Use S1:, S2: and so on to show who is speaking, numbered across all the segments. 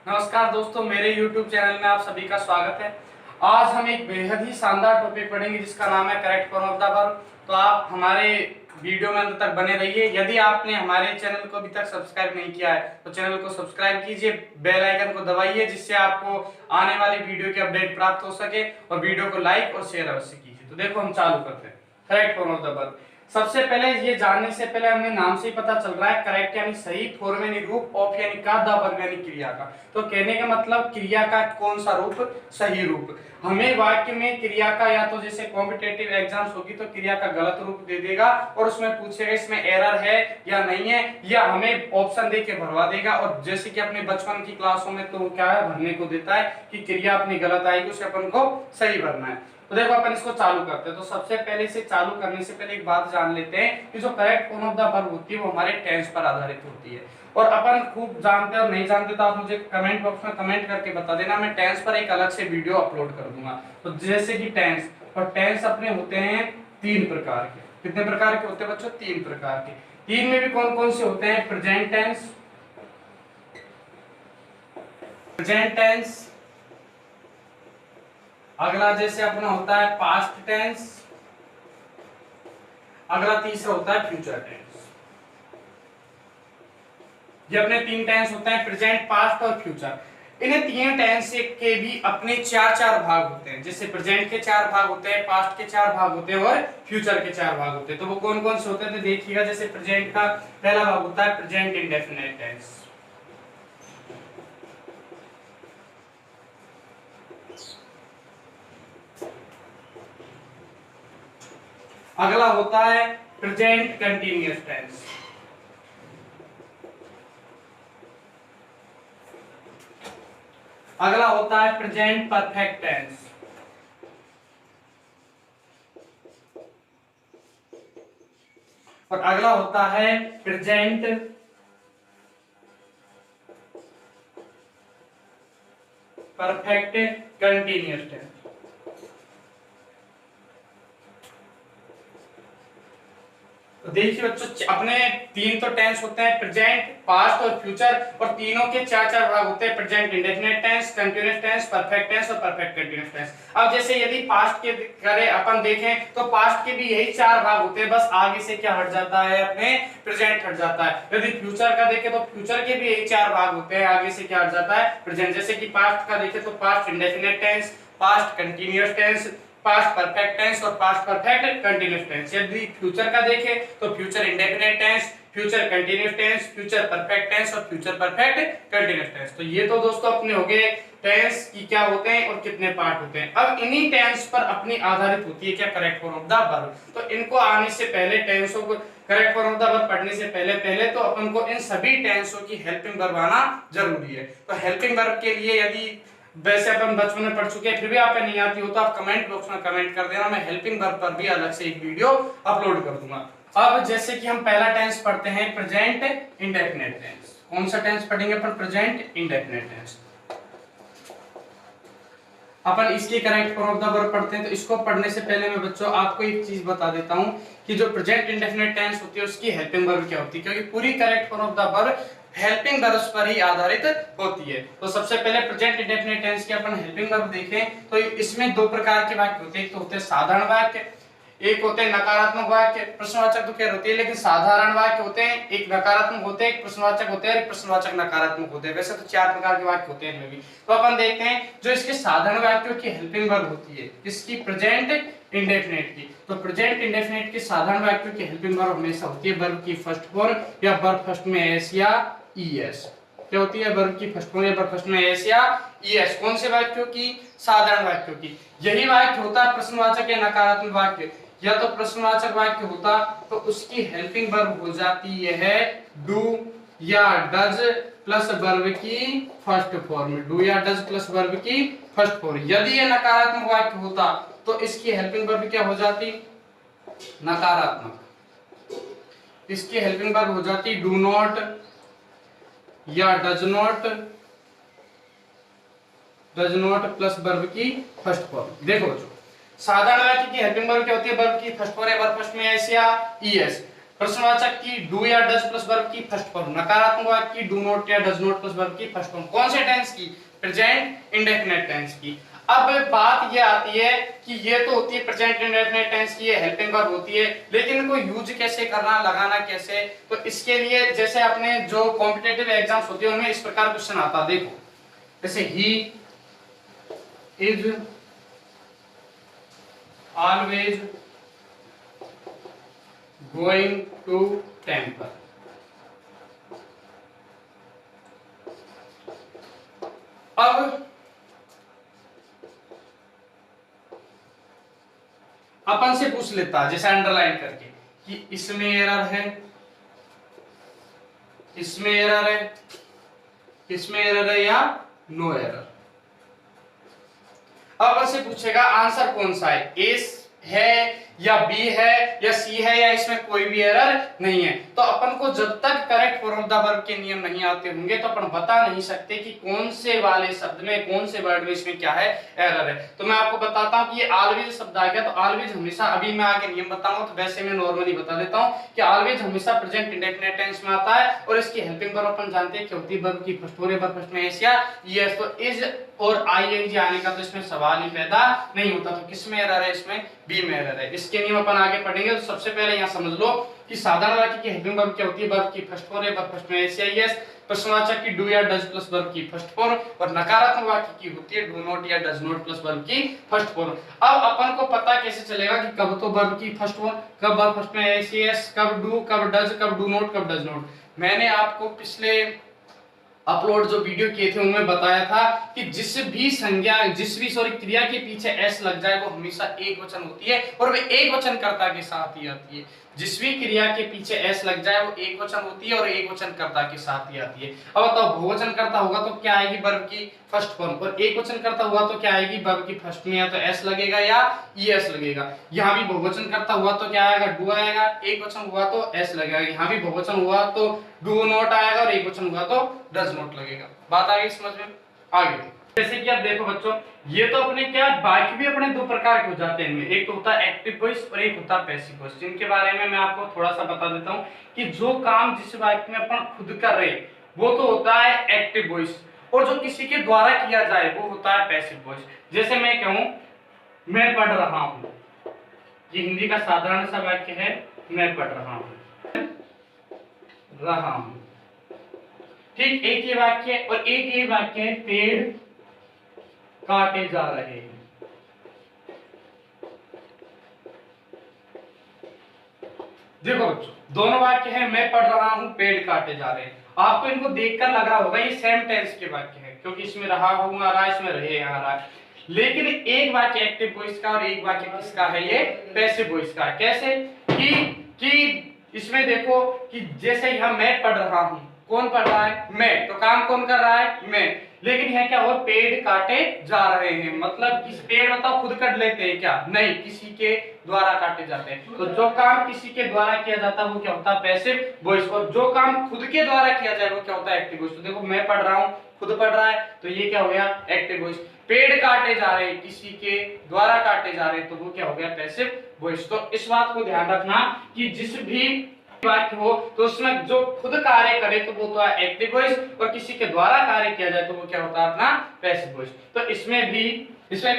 S1: नमस्कार दोस्तों, मेरे YouTube चैनल में आप सभी का स्वागत है। आज हम एक बेहद ही शानदार टॉपिक पढ़ेंगे जिसका नाम है correct form of the verb. तो आप हमारे वीडियो में अंत तक बने रहिए। यदि आपने हमारे चैनल को अभी तक सब्सक्राइब नहीं किया है तो चैनल को सब्सक्राइब कीजिए, बेल आइकन को दबाइए जिससे आपको आने वाली वीडियो की अपडेट प्राप्त हो सके, और वीडियो को लाइक और शेयर अवश्य कीजिए। तो देखो हम चालू करते हैं। Correct form of the verb. सबसे पहले ये जानने से पहले हमें नाम से ही पता चल रहा है करेक्ट यानी सही, फॉर्म यानी रूप, ऑफ यानी का, द वर्ब यानी क्रिया का। तो कहने का मतलब क्रिया का कौन सा रूप, सही रूप। हमें वाक्य में क्रिया का या तो जैसे कॉम्पिटेटिव एग्जाम्स होगी तो क्रिया का गलत रूप दे देगा और उसमें पूछेगा इसमें एरर है या नहीं है, या हमें ऑप्शन दे के भरवा देगा। और जैसे कि अपने बचपन की क्लासों में तो क्या है, भरने को देता है कि क्रिया अपनी गलत आएगी उसे अपन को सही भरना है। तो देखो अपन इसको चालू करते हैं। तो सबसे पहले इसे चालू करने से पहले एक बात जान लेते हैं कि जो correct form of the verb होती है वो हमारे टेंस पर आधारित होती है। और अपन खूब जानते हैं और नहीं जानते तो आप मुझे कमेंट बॉक्स में कमेंट करके बता देना, मैं टेंस पर एक अलग से वीडियो अपलोड कर दूंगा। तो जैसे कि टेंस, और टेंस अपने होते हैं 3 प्रकार के। कितने प्रकार के होते हैं बच्चों? 3 प्रकार के। 3 में भी कौन कौन से होते हैं? प्रेजेंट टेंस, प्रेजेंट टेंस, अगला जैसे अपना होता है पास्ट टेंस, अगला तीसरा होता है फ्यूचर टेंस। ये अपने 3 टेंस होते हैं, प्रेजेंट, पास्ट और फ्यूचर। इन्हें 3 टेंस के भी अपने 4-4 भाग होते हैं। जैसे प्रेजेंट के 4 भाग होते हैं, पास्ट के 4 भाग होते हैं और फ्यूचर के 4 भाग होते हैं। तो वो कौन कौन से होते हैं तो देखिएगा। जैसे प्रेजेंट का पहला भाग होता है प्रेजेंट इंडेफिनिट टेंस, अगला होता है प्रेजेंट कंटिन्यूअस टेंस, अगला होता है प्रेजेंट परफेक्ट टेंस, और अगला होता है प्रेजेंट परफेक्ट कंटिन्यूअस टेंस। तो देखिए बच्चों, अपने 3 तो टेंस होते हैं, प्रेजेंट, पास्ट और फ्यूचर, और तीनों के 4-4 भाग होते हैं, present indefinite tense, continuous tense, perfect tense और परफेक्ट कंटीन्यूअस टेंस। अब जैसे यदि पास्ट के करें अपन देखें तो पास्ट के भी यही 4 भाग होते हैं, बस आगे से क्या हट जाता है, अपने प्रेजेंट हट जाता है। यदि फ्यूचर का देखें तो फ्यूचर के भी यही 4 भाग होते हैं, आगे से क्या हट जाता है, प्रेजेंट। जैसे कि पास्ट का देखें तो past indefinite tense, past continuous tense, past perfect tense और पास्ट परफेक्ट कंटीन्यूअस टेंस। यदि फ्यूचर का देखें तो future indefinite tense, future continuous tense, future perfect tense और फ्यूचर परफेक्ट कंटीन्यूअस टेंस। तो ये तो दोस्तों अपने हो गए टेंस की क्या होते हैं और कितने पार्ट होते हैं। अब इन्हीं टेंस पर अपनी आधारित होती है क्या, correct form of the verb. तो इनको आने से पहले, टेंसों को correct form of the verb पढ़ने से पहले तो अपन को इन सभी टेंसों की हेल्पिंग वर्ब आना जरूरी है। तो हेल्पिंग वर्ब के लिए यदि वैसे अपन बचपन में पढ़ चुके हैं, फिर भी आपको नहीं आती हो तो आप कमेंट बॉक्स में कमेंट कर देना, मैं हेल्पिंग वर्ब पर भी अलग से एक वीडियो अपलोड कर दूंगा। अब जैसे कि हम पहला टेंस पढ़ते हैं प्रेजेंट इंडेफिनिट टेंस। कौन सा टेंस पढ़ेंगे अपन? Present indefinite tense. अपन इसकी correct form of the verb पढ़ते हैं। तो इसको पढ़ने से पहले मैं बच्चों आपको एक चीज बता देता हूं कि जो प्रेजेंट इंडेफिनिट टेंस होती है उसकी हेल्पिंग वर्ब क्या होती है, क्योंकि पूरी correct form of the verb helping verbs पर ही आधारित होती है। तो सबसे पहले प्रेजेंट इंडेफिनिट टेंस की अपन हेल्पिंग वर्ब देखें तो इसमें 2 प्रकार के वाक्य होते हैं। एक तो होते हैं साधारण वाक्य, एक होते हैं नकारात्मक वाक्य। प्रश्नवाचक तो खैर होती है, लेकिन साधारण वाक्य होते हैं, एक नकारात्मक होते हैं, एक प्रश्नवाचक होते हैं, एक प्रश्नवाचक नकारात्मक होते हैं। वैसे तो 4 प्रकार के वाक्य होते हैं इनमें भी। तो अपन देखते हैं जो इसके साधारण वाक्यों की हेल्पिंग वर्ब होती है, इसकी प्रेजेंट इंडेफिनिट की। तो प्रेजेंट इंडेफिनिट की साधारण वाक्यों की हेल्पिंग वर्ब हमेशा होती है वर्ब की फर्स्ट फॉर्म या वर्ब फर्स्ट में एस या ईएस। क्या होती है? वर्ब की फर्स्ट फॉर्म या वर्ब फर्स्ट में एस या ईएस। कौन से वाक्यों की? साधारण वाक्यों की। यही वाक्य होता है प्रश्नवाचक या नकारात्मक वाक्य। या तो प्रश्नवाचक वाक्य होता तो उसकी हेल्पिंग वर्ब हो जाती है डू या डज प्लस वर्ब की फर्स्ट फॉर्म, डू या डज प्लस वर्ब की फर्स्ट फॉर्म। यदि ये नकारात्मक वाक्य होता तो इसकी हेल्पिंग वर्ब क्या हो जाती? नकारात्मक। इसकी हेल्पिंग वर्ब हो जाती डू नॉट या डज नॉट प्लस वर्ब की फर्स्ट फॉर्म। देखो जो साधारण वाक्य की हेल्पिंग वर्ब क्या होती है? वर्ब की फर्स्ट फॉर्म है, वर्ब फर्स्ट में एस या ईएस। प्रश्नवाचक की डू या डज प्लस वर्ब की फर्स्ट फॉर्म, नकारात्मक वाक्य की डू नॉट या डज नॉट प्लस वर्ब की फर्स्ट फॉर्म। कौन से टेंस की? प्रेजेंट इंडेफिनिट टेंस की। अब बात ये आती है कि ये तो होती है प्रेजेंट इंडेफिनिट टेंस की, ये हेल्पिंग वर्ब होती है, लेकिन इनको यूज कैसे करना, लगाना कैसे, तो इसके लिए जैसे अपने जो कॉम्पिटिटिव एग्जाम्स होते हैं उनमें इस प्रकार क्वेश्चन आता, देखो जैसे he is always going to temple. अब अपन से पूछ लेता जैसे अंडरलाइन करके कि इसमें एरर है, इसमें एरर है, इसमें एरर है या नो एरर। अब अपन से पूछेगा आंसर कौन सा है, ए है या बी है या सी है या इसमें कोई भी एरर नहीं है। तो अपन को जब तक correct form of the verb के नियम नहीं आते होंगे तो अपन बता नहीं सकते कि कौन से वाले शब्द में, कौन से वर्ड में इसमें क्या है, एरर है। तो मैं आपको बताता हूं कि ये ऑलवेज शब्द आ गया, तो ऑलवेज हमेशा, अभी मैं आगे नियम बताऊंगा तो वैसे मैं नॉर्मली बता देता हूं कि ऑलवेज हमेशा प्रेजेंट इंडेफिनिट टेंस में आता है और इसकी हेल्पिंग वर्ब अपन जानते हैं कि होती है वर्ब की फर्स्ट फॉर्म, वर्ब फर्स्ट में एस या यस। तो इज और आईएनजी आने का तो इसमें सवाल ही पैदा नहीं होता। तो किसमें एरर है, इसमें बी में एरर है। इसके नियम अपन आगे पढ़ेंगे। तो सबसे पहले यहाँ समझ लो कि साधारण वाक्य की हेल्पिंग वर्ब क्या होती है, वर्ब की फर्स्ट फॉर्म, वर्ब फर्स्ट में एस या यस। प्रश्नवाचक की डू या डज प्लस वर्ब की फर्स्ट फॉर्म और नकारात्मक वाक्य की होती है डू नॉट या डज नॉट प्लस वर्ब की फर्स्ट फॉर्म। अब अपन को पता कैसे चलेगा कि कब तो वर्ब की फर्स्ट फॉर्म, कब वर्ब फर्स्ट में एस यस, कब डू, कब डज, कब डू नॉट, कब डज नॉट। मैंने आपको पिछले अपलोड जो वीडियो किए थे उनमें बताया था कि जिस भी संज्ञा, जिस भी क्रिया के पीछे एस लग जाए वो हमेशा एक वचन होती है और वे एक वचन कर्ता के साथ ही आती है। जिस भी क्रिया के पीछे एस लग जाए वो एक वचन होती है और एक वचन कर्ता के साथ ही आती है। अब बताओ बहुवचन कर्ता होगा तो क्या आएगी, वर्ब की फर्स्ट फॉर्म, और एक वचन कर्ता हुआ तो क्या आएगी, वर्ब की फर्स्ट में या तो एस लगेगा या ईएस लगेगा। यहाँ भी बहुवचन कर्ता हुआ तो क्या आएगा, डू आएगा, एक वचन हुआ तो एस लगेगा। यहाँ भी बहुवचन हुआ तो डू नॉट आएगा और एक वचन हुआ तो डज नॉट लगेगा। बात आ गई समझ में? आगे जैसे कि आप देखो बच्चों, ये तो अपने क्या वाक्य भी अपने दो प्रकार के हो जाते हैं इनमें, एक तो होता है एक्टिव वॉइस और एक होता है पैसिव वॉइस, जिनके बारे में मैं आपको थोड़ा सा बता देता हूँ कि जो काम जिस वाक्य में अपन खुद कर रहे वो तो होता है एक्टिव वॉइस और जो किसी के द्वारा किया जाए वो होता है पैसिव वॉइस। जैसे मैं कहूँ मैं पढ़ रहा हूँ, ये हिंदी का साधारण सा वाक्य है, मैं पढ़ रहा हूँ, ठीक। एक ये वाक्य और एक ये वाक्य है पेड़ काटे जा रहे हैं। देखो बच्चों, दोनों वाक्य है, मैं पढ़ रहा हूं, पेड़ काटे जा रहे हैं। आपको इनको देखकर लग रहा होगा ये सेम टेंस के वाक्य है क्योंकि इसमें रहा हूं आ रहा है, इसमें रहे आ रहा है। लेकिन एक वाक्य एक्टिव वॉइस का और एक वाक्य किसका है, ये पैसिव वॉइस का। कैसे कि इसमें देखो कि जैसे यहां मैं पढ़ रहा हूं, कौन पढ़ रहा है, मैं, तो काम कौन कर रहा है, मैं। लेकिन यह क्या हुआ, पेड़ काटे जा रहे हैं, मतलब किस पेड़ बताओ खुद कट लेते हैं क्या, नहीं, किसी के द्वारा काटे जाते हैं। तो जो काम किसी के द्वारा किया जाता है वो क्या होता है, पैसिव वॉइस, और जो काम खुद के द्वारा किया जाए वो क्या होता है, एक्टिव वॉइस। तो देखो मैं पढ़ रहा हूँ, खुद पढ़ रहा है, तो ये क्या हो गया, एक्टिव वॉइस। पेड़ काटे जा रहे हैं, किसी के द्वारा काटे जा रहे हैं, तो वो क्या हो गया, पैसिव वॉइस। तो इस बात को ध्यान रखना कि जिस भी वाक्य हो तो उसमें जो खुद कार्य करे तो वो तो है एक्टिव वॉइस और किसी के द्वारा कार्य किया जाए तो वो क्या होता है, अपना पैसिव वॉइस। तो इसमें भी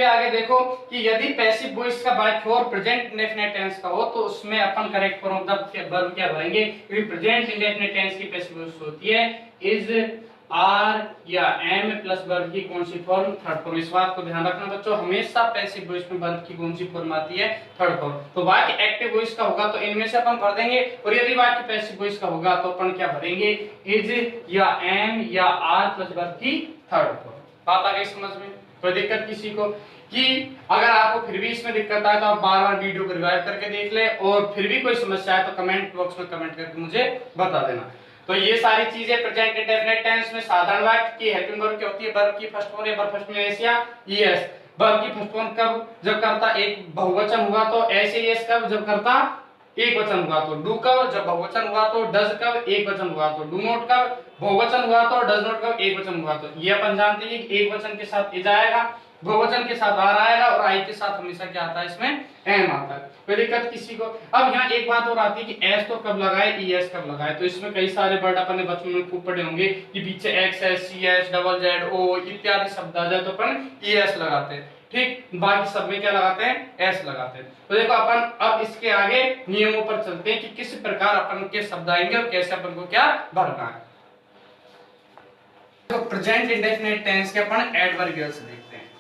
S1: आगे देखो कि यदि पैसिव वॉइस का वाक्य हो और प्रेजेंट इंडेफिनिट टेंस का हो तो उसमें अपन correct form of the verb क्या भरेंगे, क्योंकि प्रेजेंट इंडेफिनिट टेंस की पैसिव वॉइस होती है इज, आर या एम प्लस वर्ब की कौन सी फॉर्म, थर्ड फॉर्म। इस बात को ध्यान रखना बच्चों, हमेशा पैसिव वॉइस में वर्ब की कौन सी फॉर्म आती है, थर्ड फॉर्म। तो वाक्य एक्टिव वॉइस का होगा तो इनमें से अपन भर देंगे, और यदि वाक्य पैसिव वॉइस का होगा तो अपन क्या भरेंगे, इज या एम या आर प्लस वर्ब की थर्ड फॉर्म। बात आ गई समझ में? कोई दिक्कत किसी को? कि अगर आपको फिर भी इसमें दिक्कत आए तो आप बार-बार वीडियो को रिवाइव करके देख ले, और फिर भी कोई समस्या है तो कमेंट बॉक्स में कमेंट करके मुझे बता देना। तो ये सारी चीजें प्रेजेंट इंडेफिनिट टेंस में साधारण वाक्य की हेल्पिंग वर्ब क्या होती है, वर्ब की फर्स्ट फॉर्म या वर्ब फर्स्ट में एस या ईएस। वर्ब की फर्स्ट फॉर्म कब, जब करता एक बहुवचन हुआ तो एस या ईएस कब, जब करता एक वचन हुआ तो डू कब, जब बहुवचन हुआ तो डज कब, एक वचन हुआ तो डू नॉट कब, बहुवचन हुआ तो डज नॉट कब, एक वचन हुआ तो। ये अपन जानते हैं कि एक वचन के साथ इज आएगा बहुवचन के साथ आर आएगा और आई के साथ हमेशा क्या आता है, इसमें एम आता है। कोई दिक्कत किसी को? अब यहाँ एक बात और आती है कि एस तो कब लगाए, ई एस कब लगाए। तो इसमें कई सारे वर्ड अपन ने बचपन में खूब पढ़े होंगे कि पीछे X S, C S, double Z, O इत्यादि शब्द आ जाए तो अपन ई एस लगाते हैं। ठीक, बाकी सब में क्या लगाते हैं, एस लगाते हैं। तो देखो अपन अब इसके आगे नियमों पर चलते हैं कि किस प्रकार अपन के शब्द आएंगे और कैसे अपन को क्या भरना है। तो प्रेजेंट इंडेफिनिट टेंस के अपन एडवर्बियल्स देखते हैं।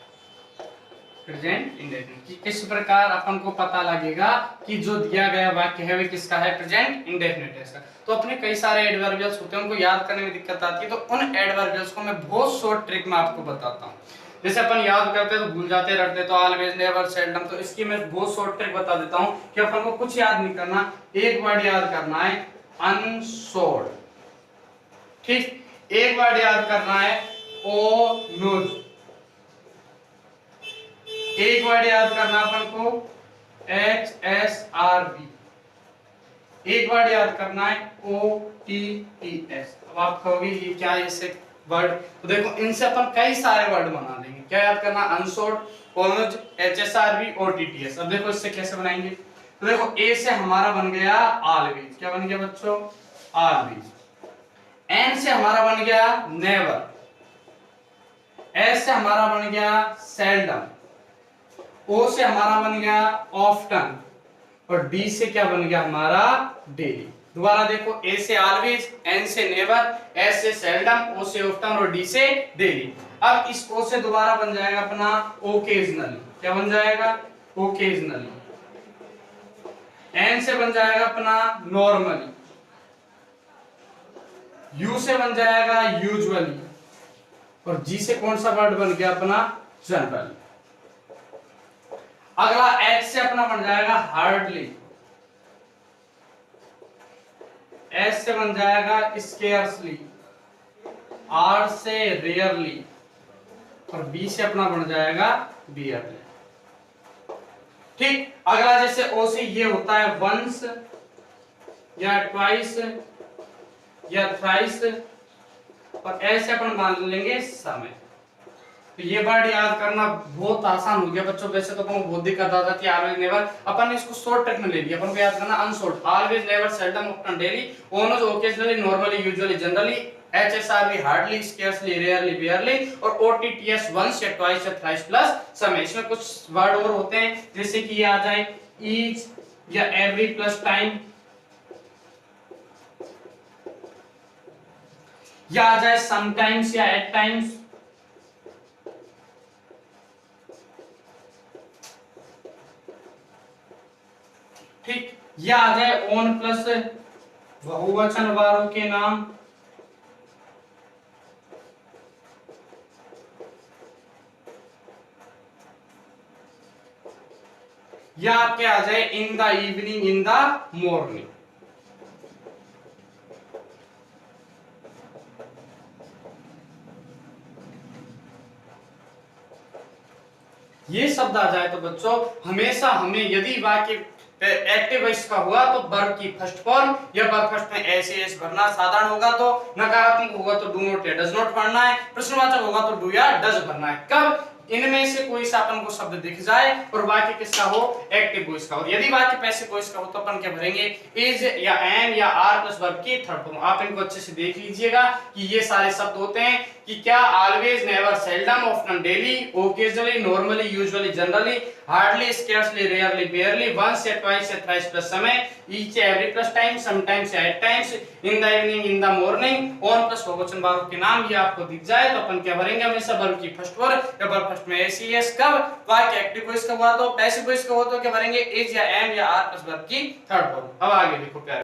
S1: प्रेजेंट इंडेफिनिट कि किस प्रकार अपन को पता लगेगा कि जो दिया गया वाक्य है वह किसका है, प्रेजेंट इंडेफिनिट टेंस का। तो अपने कई सारे एडवर्बियल्स होते हैं, उनको याद करने में दिक्कत आती है, तो उन एडवर्बियल्स को मैं बहुत शॉर्ट ट्रिक में आपको बताता हूँ। जैसे अपन याद करते तो भूल जाते, रटते तो ऑलवेज, नेवर, सेल्डम। तो इसकी मैं बहुत शॉर्ट ट्रिक बता देता हूँ कि अपन को कुछ याद नहीं करना, एक वर्ड याद करना है, अनसोल्ड। ठीक, एक वर्ड याद करना है, ओनुज। एक वर्ड याद करना अपन को, HSRB। एक वर्ड याद करना है, OTTS। अब आप कहोगे ये क्या है इससे वर्ड? तो देखो इनसे अपन कई सारे वर्ड बना देंगे। क्या याद करना, अनसोल्ड, ओनुज, HSRB, OTTS। अब देखो इससे कैसे बनाएंगे। तो देखो ए से हमारा बन गया ऑलवेज। क्या बन गया बच्चों, ऑलवेज। एन से हमारा बन गया नेवर। एस से हमारा बन गया सेल्डम। ओ से हमारा बन गया ऑफ्टन। और डी से क्या बन गया हमारा, डेली। दोबारा देखो, ए से ऑलवेज, एन से नेवर, एस से सेल्डम, ओ से ऑफ्टन और डी से डेली। अब इस ओ से दोबारा बन जाएगा अपना ओकेजनली। क्या बन जाएगा, ओकेजनली। एन से बन जाएगा अपना नॉर्मली। यू से बन जाएगा यूजुअली। और जी से कौन सा वर्ड बन गया अपना, जनरली। अगला एच से अपना बन जाएगा हार्डली। एस से बन जाएगा स्केर्सली। आर से रेयरली। और बी से अपना बन जाएगा बियरली। ठीक, अगला जैसे ओ से ये होता है वंस या ट्वाइस या थ्राइस। और ऐसे अपन मान लेंगे समय। तो ये वर्ड याद करना बहुत आसान हो गया बच्चों। वैसे तो बहुत दिक्कत आ जाती है, ऑलवेज, नेवर। अपन ने इसको शॉर्ट ट्रिक में ले लिया। अपन को याद करना, unsold, always, never, seldom, often, daily, onus, occasionally, normally, usually, generally, HSRB, hardly, scarcely, rarely, barely, और OTTS वंस या ट्वाइस या थ्राइस प्लस समय। इसमें कुछ वर्ड और होते हैं, जैसे कि ये आ जाए ईच या एवरी प्लस टाइम, या आ जाए समटाइम्स या एट टाइम्स, ठीक, या आ जाए ओन प्लस बहुवचन वारों के नाम, या आपके आ जाए इन the evening, in the morning. ये शब्द आ जाए तो बच्चों हमेशा हमें, यदि वाक्य एक्टिव वॉइस का हुआ तो वर्ब की फर्स्ट फॉर्म या वर्ब फर्स्ट में एस एस भरना। साधारण होगा तो, नकारात्मक होगा तो डू नॉट या डज नॉट भरना है, प्रश्नवाचक होगा तो डू या डज भरना है। कब, इनमें से कोई सा अपन को शब्द दिख जाए और वाक्य किसका हो, एक्टिव वॉइस का हो। यदि वाक्य पैसिव वॉइस का हो तो अपन क्या भरेंगे, इज या एम या आर प्लस वर्ब की थर्ड फॉर्म। आप इनको अच्छे से देख लीजिएगा कि ये सारे शब्द होते हैं कि क्या, always, never, seldom, often, daily, occasionally, normally, usually, generally, hardly, scarcely, rarely, barely, once या ट्वाइस या थ्राइस प्लस समय, ईच या एवरी प्लस टाइम, समटाइम्स या at times, in the evening, in the morning, on plus बहुवचन वारों के नाम। ये आपको दिख जाए तो अपन क्या भरेंगे, हमेशा वर्ब की फर्स्ट फॉर्म या वर्ब फर्स्ट में एस। कब, वाक्य एक्टिव वॉइस का हुआ तो, पैसिव वॉइस का हो तो क्या भरेंगे, इज या एम या आर प्लस वर्ब की थर्ड फॉर्म। अब आगे देखो प्यारे